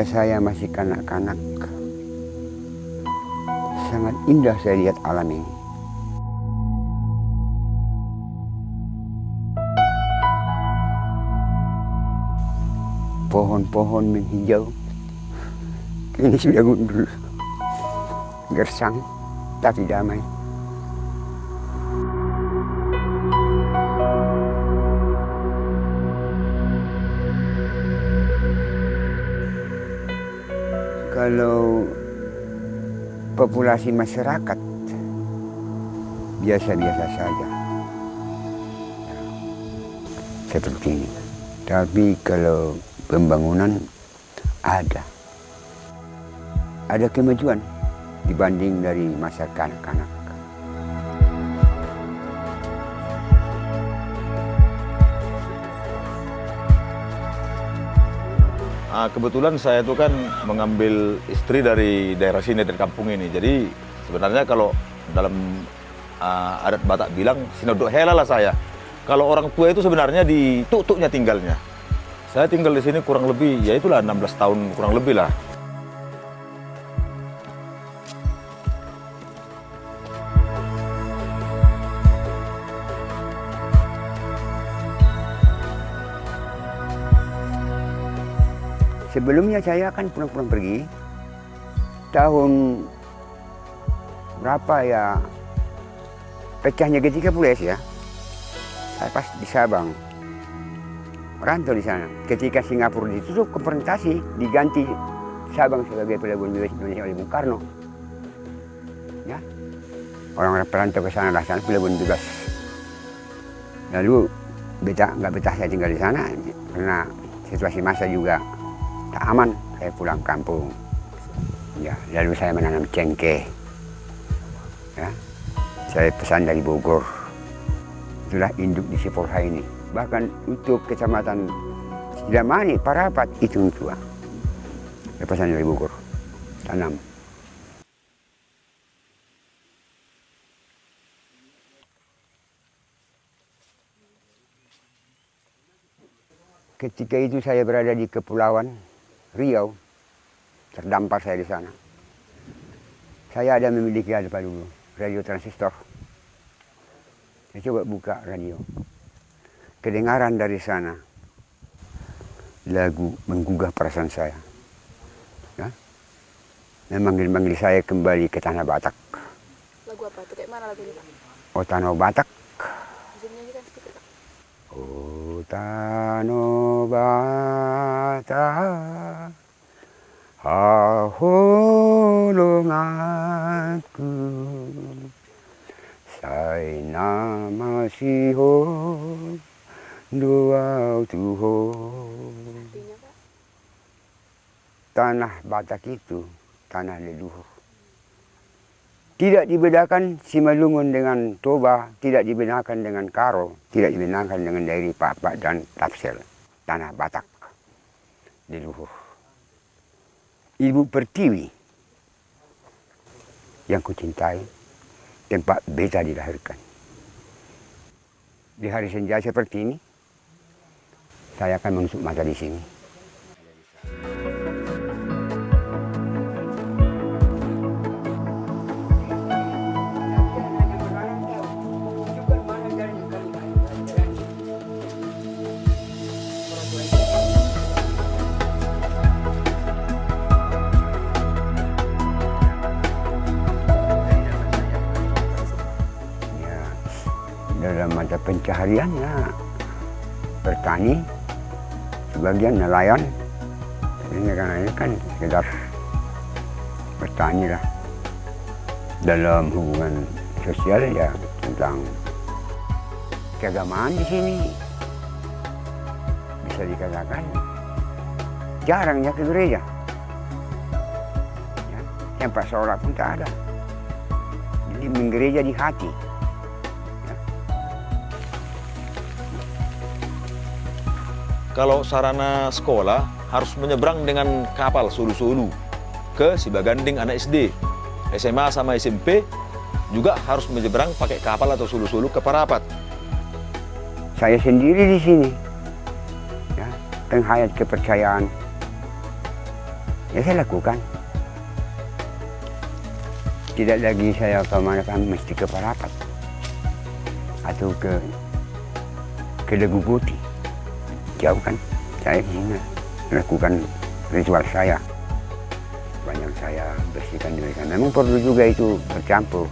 Ketika saya masih kanak-kanak, sangat indah saya lihat alam ini. Pohon-pohon menghijau, kini sudah gundul, gersang tapi damai. Kalau populasi masyarakat biasa-biasa saja, seperti ini. Tapi kalau pembangunan ada kemajuan dibanding dari masa kanak-kanak. Kebetulan saya itu kan mengambil istri dari daerah sini, dari kampung ini. Jadi sebenarnya kalau dalam adat Batak bilang, sinodok hela lah saya. Kalau orang tua itu sebenarnya di tuk-tuknya tinggalnya. Saya tinggal di sini kurang lebih, ya itulah 16 tahun kurang lebih lah. Sebelumnya saya kan pulang-pulang pergi, tahun berapa ya, pecahnya G30S ya, saya pas di Sabang, merantau di sana. Ketika Singapura ditutup, konfrontasi diganti Sabang sebagai pelabuhan bebas Indonesia oleh Bung Karno. Ya, orang-orang perantau ke sana, pelabuhan bebas. Lalu nggak betah saya tinggal di sana karena situasi masa juga tak aman, saya pulang kampung. Ya, lalu saya menanam cengkeh. Ya, saya pesan dari Bogor. Itulah induk di Siporha ini. Bahkan untuk kecamatan Sidamani, Parapat, itu tua. Saya pesan dari Bogor, tanam. Ketika itu saya berada di Kepulauan Riau, terdampar saya di sana. Saya ada memiliki apa dulu, radio transistor. Saya coba buka radio. Kedengaran dari sana lagu menggugah perasaan saya. Ya? Memanggil-manggil saya kembali ke tanah Batak. Lagu apa itu? Kayak mana lagu ini, Pak? Oh, tanah Batak. Bisa nyanyikan sedikit, Pak? Oh, tanah Batak, haholong aku, say nama siho, doa tuho. Artinya, Pak? Tanah Batak itu tanah leluhur. Tidak dibedakan Simalungun dengan Toba, tidak dibedakan dengan Karo, tidak dibedakan dengan daerah Papak dan Tapsel. Tanah Batak, leluhur. Ibu Pertiwi yang kucintai, tempat beta dilahirkan. Di hari senja seperti ini, saya akan menusuk mata di sini. Dalam mata pencahariannya bertani, sebagian nelayan. Ini kan sekedar bertani lah. Dalam hubungan sosial ya tentang keagamaan di sini bisa dikatakan jarangnya ke gereja. Ya, tempat sholat pun tak ada. Jadi menggereja di hati. Kalau sarana sekolah harus menyeberang dengan kapal sulu-sulu ke Sibaganding anak SD. SMA sama SMP juga harus menyeberang pakai kapal atau sulu-sulu ke Parapat. Saya sendiri di sini, ya, penghayat kepercayaan Ya saya lakukan. Tidak lagi saya kemana-mana mesti ke Parapat atau ke Dagu Putih. Jauh kan, saya melakukan ritual saya. Banyak saya bersihkan diri. Memang perlu juga itu bercampur.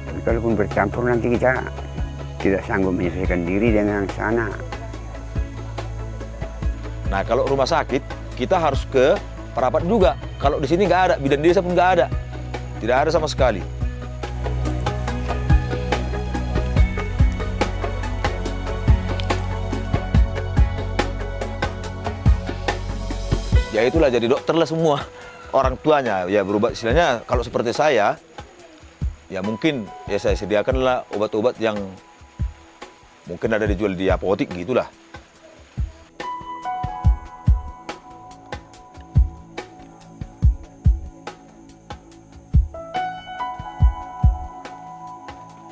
Tapi kalaupun bercampur nanti kita tidak sanggup menyelesaikan diri dengan sana. Nah, kalau rumah sakit, kita harus ke Parapat juga. Kalau di sini nggak ada, bidan desa pun nggak ada. Tidak ada sama sekali. Ya itulah, jadi dokter lah semua. Orang tuanya ya berubah, istilahnya kalau seperti saya, ya mungkin ya saya sediakanlah obat-obat yang mungkin ada dijual di apotik gitulah.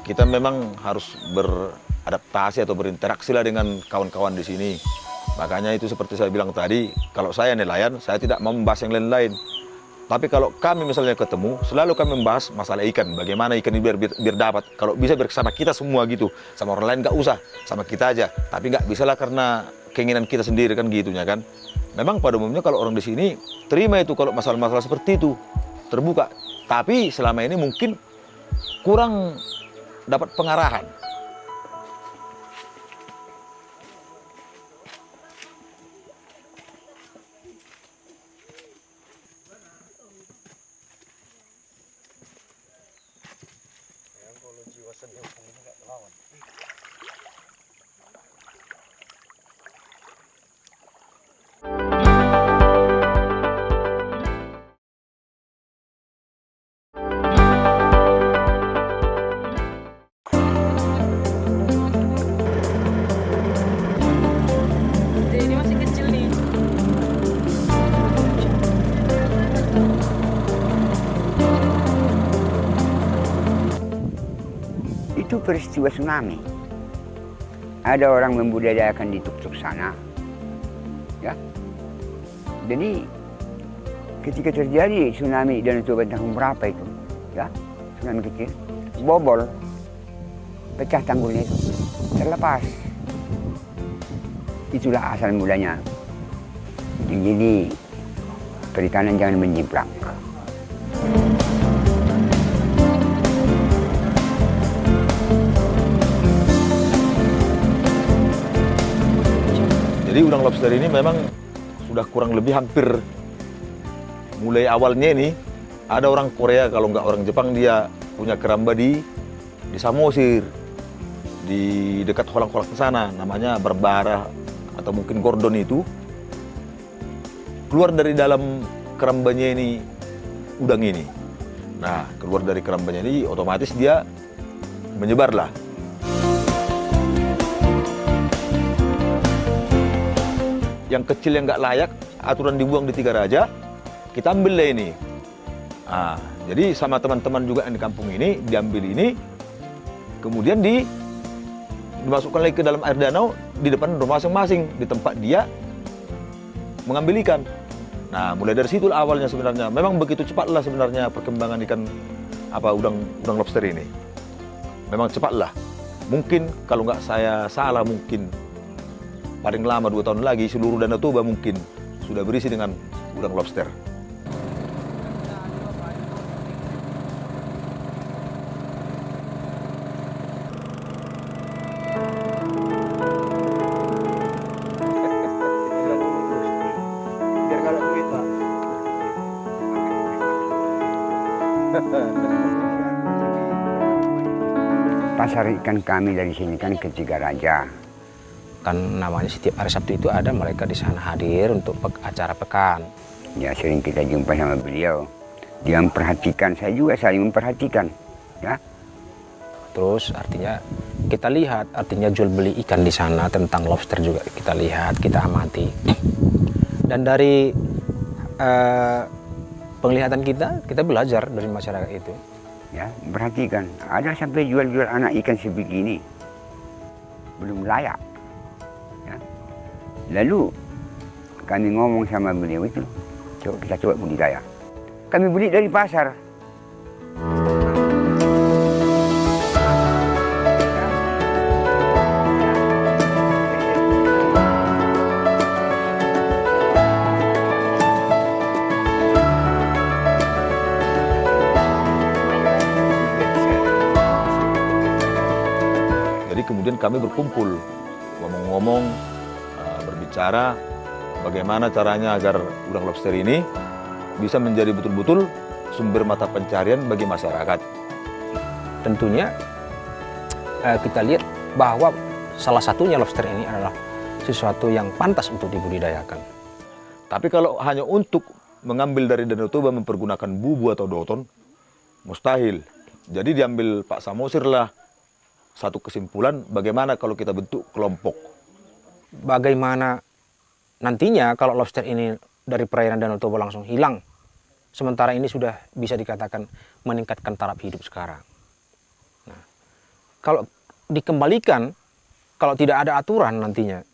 Kita memang harus beradaptasi atau berinteraksi lah dengan kawan-kawan di sini. Makanya itu seperti saya bilang tadi, kalau saya nelayan, saya tidak mau membahas yang lain-lain. Tapi kalau kami misalnya ketemu, selalu kami membahas masalah ikan. Bagaimana ikan ini biar dapat. Kalau bisa bersama kita semua gitu. Sama orang lain nggak usah, sama kita aja. Tapi nggak bisa lah karena keinginan kita sendiri kan gitunya kan. Memang pada umumnya kalau orang di sini terima itu kalau masalah-masalah seperti itu. Terbuka. Tapi selama ini mungkin kurang dapat pengarahan. Ini masih kecil nih. Itu peristiwa tsunami. Ada orang membudidayakan di tuk-tuk sana. Ya. Jadi ketika terjadi tsunami dan itu tahun berapa itu, ya, tsunami kecil, bobol, pecah tanggulnya itu, terlepas. Itulah asal mulanya. Jadi perikanan jangan menjiplak. Jadi udang lobster ini memang sudah kurang lebih hampir mulai awalnya ini ada orang Korea, kalau nggak orang Jepang, dia punya keramba di Samosir, di dekat Holang-Holang sana, namanya Barbara atau mungkin Gordon itu. Keluar dari dalam kerambanya ini udang ini. Nah, keluar dari kerambanya ini otomatis dia menyebarlah. Yang kecil yang nggak layak, aturan dibuang di Tiga Raja, kita ambil deh ini. Nah, jadi sama teman-teman juga yang di kampung ini, diambil ini, kemudian dimasukkan lagi ke dalam air danau di depan rumah masing-masing, di tempat dia mengambil ikan. Nah, mulai dari situ awalnya sebenarnya. Memang begitu cepatlah sebenarnya perkembangan ikan udang lobster ini. Memang cepatlah. Mungkin kalau nggak saya salah, mungkin paling lama 2 tahun lagi seluruh Danau Toba mungkin sudah berisi dengan udang lobster. Pasar ikan kami dari sini kan ke Tiga Raja. Kan namanya setiap hari Sabtu itu ada mereka di sana hadir untuk acara pekan. Ya sering kita jumpa sama beliau. Dia memperhatikan, saya juga saling memperhatikan. Ya. Terus artinya kita lihat, artinya jual beli ikan di sana, tentang lobster juga kita lihat, kita amati. Dan dari penglihatan kita belajar dari masyarakat itu. Ya, perhatikan, ada sampai jual-jual anak ikan sebegini, belum layak. Ya. Lalu kami ngomong sama beliau itu, coba kita coba budidaya. Kami beli dari pasar. Jadi kemudian kami berkumpul, ngomong-ngomong, berbicara bagaimana caranya agar udang lobster ini bisa menjadi betul-betul sumber mata pencarian bagi masyarakat. Tentunya kita lihat bahwa salah satunya lobster ini adalah sesuatu yang pantas untuk dibudidayakan. Tapi kalau hanya untuk mengambil dari Danau Toba mempergunakan bubu atau doton, mustahil. Jadi diambil Pak Samosir lah satu kesimpulan bagaimana kalau kita bentuk kelompok. Bagaimana nantinya kalau lobster ini dari perairan Danau Toba langsung hilang, sementara ini sudah bisa dikatakan meningkatkan taraf hidup sekarang. Nah, kalau dikembalikan, kalau tidak ada aturan nantinya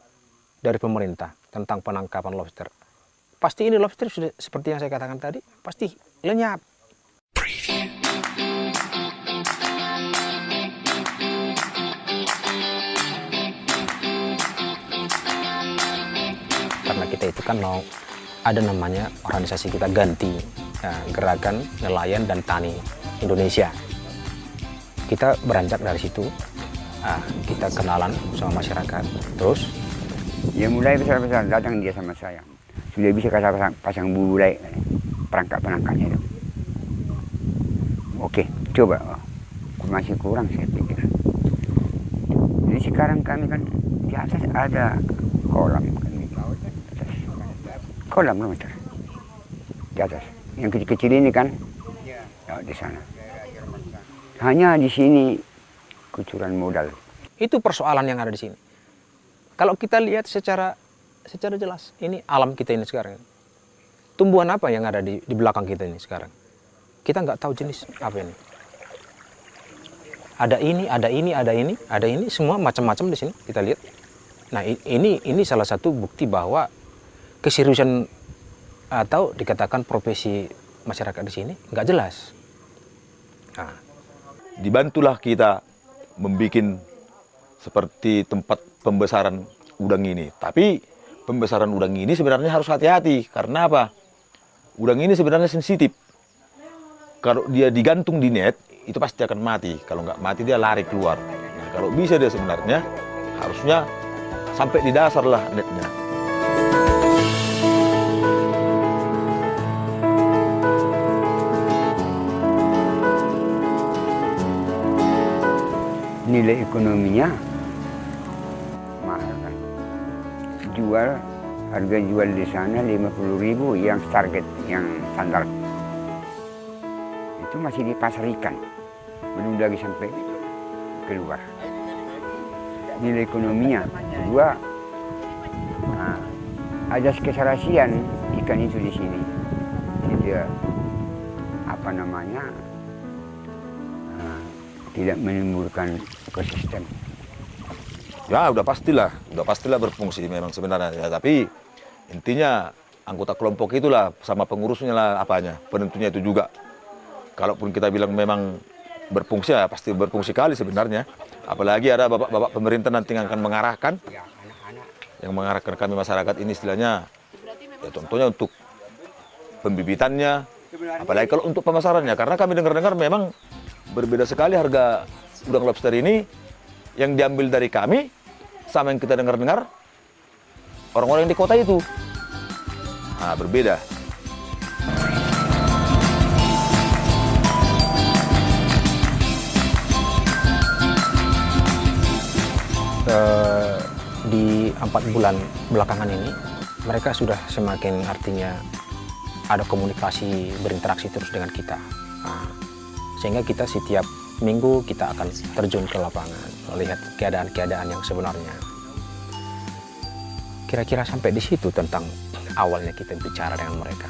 dari pemerintah tentang penangkapan lobster, pasti ini lobster sudah seperti yang saya katakan tadi, pasti lenyap. Karena kita itu kan mau ada namanya organisasi kita ganti, Gerakan Nelayan dan Tani Indonesia. Kita beranjak dari situ, kita kenalan sama masyarakat. Terus Ya mulai besar-besar datang dia sama saya. Sudah bisa kata pasang bulai perangkap-perangkapnya itu. Oke, coba. Masih kurang saya pikir. Jadi sekarang kami kan di atas ada kolam. Kolam loh, Mister. Di atas. Yang kecil-kecil ini kan di sana. Hanya di sini kucuran modal. itu persoalan yang ada di sini. Kalau kita lihat secara jelas, ini alam kita ini sekarang. Tumbuhan apa yang ada di belakang kita ini sekarang? Kita nggak tahu jenis apa ini. Ada ini, semua macam-macam di sini kita lihat. Nah ini salah satu bukti bahwa keseriusan atau dikatakan profesi masyarakat di sini nggak jelas. Nah, dibantulah kita membuat seperti tempat pembesaran udang ini. Tapi pembesaran udang ini sebenarnya harus hati-hati. Karena apa? Udang ini sebenarnya sensitif. Kalau dia digantung di net, itu pasti akan mati. Kalau nggak mati dia lari keluar. Nah, kalau bisa dia sebenarnya harusnya sampai di dasar lah netnya. Nilai ekonominya mahal kan. Harga jual di sana 50.000 yang target, yang standar. Itu masih di pasar ikan. Belum lagi sampai keluar. Nilai ekonominya. Kedua, ada keserasian ikan itu di sini. Tidak tidak menimbulkan ekosistem. Ya udah pastilah berfungsi memang sebenarnya. Ya, tapi intinya anggota kelompok itulah sama pengurusnya lah penentunya itu juga. Kalaupun kita bilang memang berfungsi ya pasti berfungsi kali sebenarnya. Apalagi ada bapak-bapak pemerintah nanti yang akan mengarahkan, yang mengarahkan kami masyarakat ini istilahnya. Ya contohnya untuk pembibitannya, apalagi kalau untuk pemasarannya. Karena kami dengar-dengar memang berbeda sekali harga udang lobster ini yang diambil dari kami sama yang kita dengar-dengar orang-orang yang di kota itu. Nah, berbeda. Di 4 bulan belakangan ini mereka sudah semakin artinya ada komunikasi, berinteraksi terus dengan kita. Sehingga kita setiap minggu kita akan terjun ke lapangan, melihat keadaan-keadaan yang sebenarnya. Kira-kira sampai di situ tentang awalnya kita bicara dengan mereka.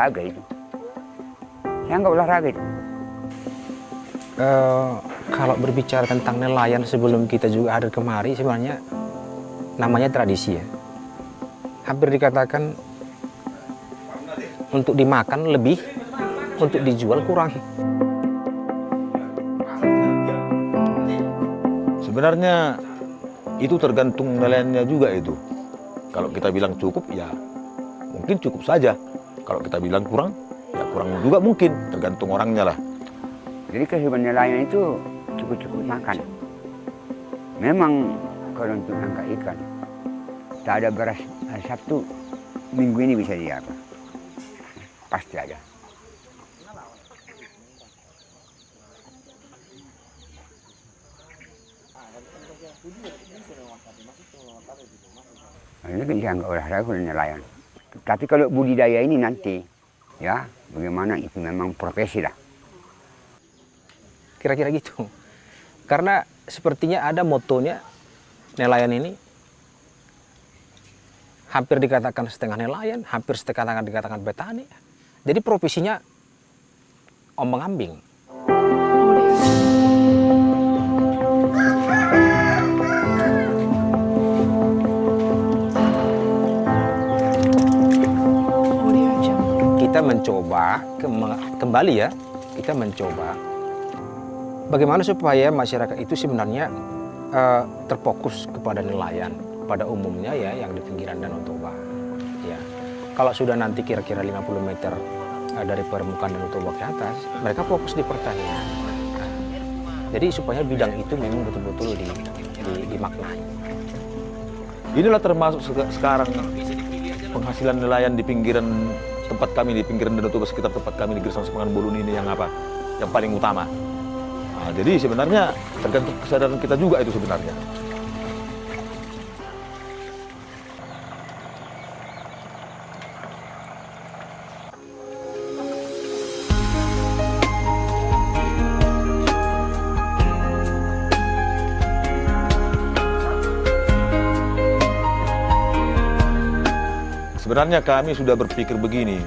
olahraga itu. Saya anggap olahraga itu. Kalau berbicara tentang nelayan sebelum kita juga hadir kemari, sebenarnya namanya tradisi ya. Hampir dikatakan untuk dimakan lebih, untuk dijual kurang. Sebenarnya itu tergantung nelayannya juga itu. Kalau kita bilang cukup, ya mungkin cukup saja. Kalau kita bilang kurang, ya kurang juga mungkin. Tergantung orangnya lah. Jadi kehidupan nelayan itu cukup-cukup makan. Memang kalau untuk angkat ikan, tak ada beras hari Sabtu, minggu ini bisa dia apa? Pasti ada. Ini kan dianggap olahraga oleh nelayan. Tapi kalau budidaya ini nanti, ya bagaimana itu memang profesi lah. Kira-kira gitu. Karena sepertinya ada motonya nelayan ini hampir dikatakan setengah nelayan, hampir setengah dikatakan petani. Jadi profesinya ombang-ambing. Kita mencoba kembali ya, kita mencoba bagaimana supaya masyarakat itu sebenarnya terfokus kepada nelayan pada umumnya ya, yang di pinggiran Danau Toba. Ya, kalau sudah nanti kira-kira 50 meter dari permukaan Danau Toba ke atas, mereka fokus di pertanian. Nah, jadi supaya bidang itu memang betul-betul dimaknai. Inilah termasuk sekarang penghasilan nelayan di pinggiran tempat kami, di pinggiran Danau Toba, sekitar tempat kami di Gersang Semangan Bolon ini yang apa? Yang paling utama. Nah, jadi sebenarnya tergantung kesadaran kita juga itu sebenarnya. Sebenarnya kami sudah berpikir begini,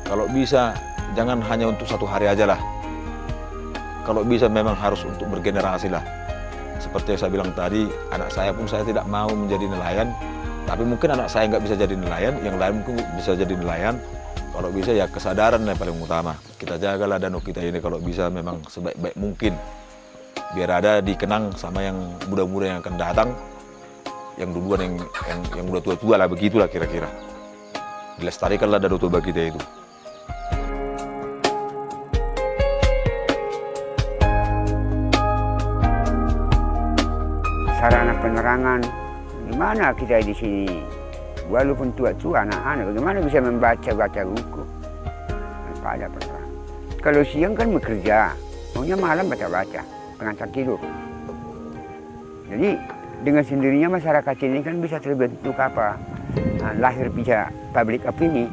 kalau bisa jangan hanya untuk satu hari aja lah. Kalau bisa memang harus untuk bergenerasi lah. Seperti yang saya bilang tadi, anak saya pun saya tidak mau menjadi nelayan, tapi mungkin anak saya nggak bisa jadi nelayan, yang lain mungkin bisa jadi nelayan. Kalau bisa ya kesadaran yang paling utama. Kita jagalah danau kita ini kalau bisa memang sebaik-baik mungkin. Biar ada dikenang sama yang muda-muda yang akan datang, yang duluan yang udah tua-tua lah, begitulah kira-kira. Dilestarikanlah Danau Toba kita itu. Sarana penerangan, gimana kita di sini, walaupun tua-tua anak-anak, bagaimana bisa membaca buku tanpa ada penerangan. Kalau siang kan bekerja, maunya malam baca-baca, pengantar tidur. Jadi dengan sendirinya masyarakat ini kan bisa terbentuk apa, lahir bisa public opini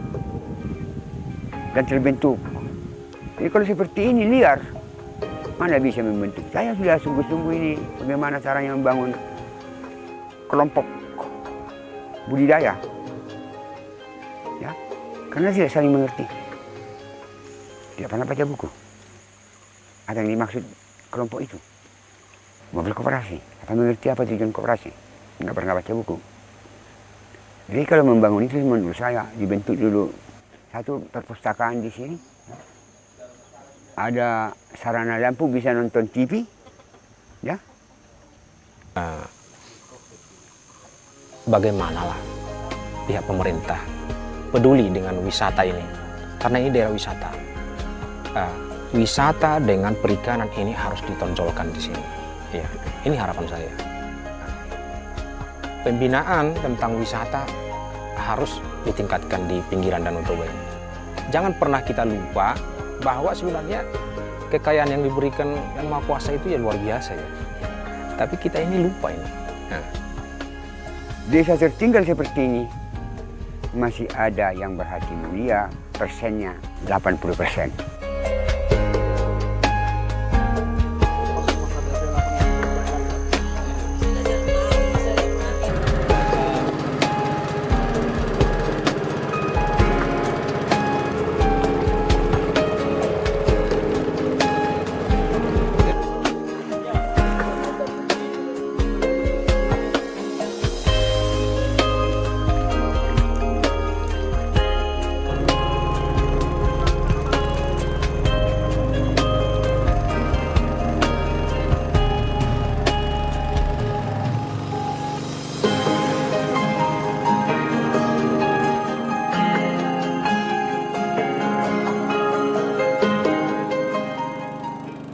dan terbentuk. Jadi kalau seperti ini liar, mana bisa membentuk? Saya sudah sungguh-sungguh ini bagaimana caranya membangun kelompok budidaya, ya, karena tidak saling mengerti, tidak pernah baca buku. Ada yang dimaksud kelompok itu, mobil koperasi, apa mengerti apa tujuan koperasi? Nggak pernah baca buku. Jadi kalau membangun itu menurut saya dibentuk dulu satu perpustakaan di sini. Ada sarana lampu bisa nonton TV, ya. Bagaimanalah pihak pemerintah peduli dengan wisata ini, karena ini daerah wisata. Wisata dengan perikanan ini harus ditonjolkan di sini. Ya, ini harapan saya. Pembinaan tentang wisata harus ditingkatkan di pinggiran Danau Toba ini. Jangan pernah kita lupa bahwa sebenarnya kekayaan yang diberikan Yang Maha Kuasa itu ya luar biasa ya. Tapi kita ini lupa ini. Nah. Desa tertinggal seperti ini masih ada yang berhati mulia, persennya 80%.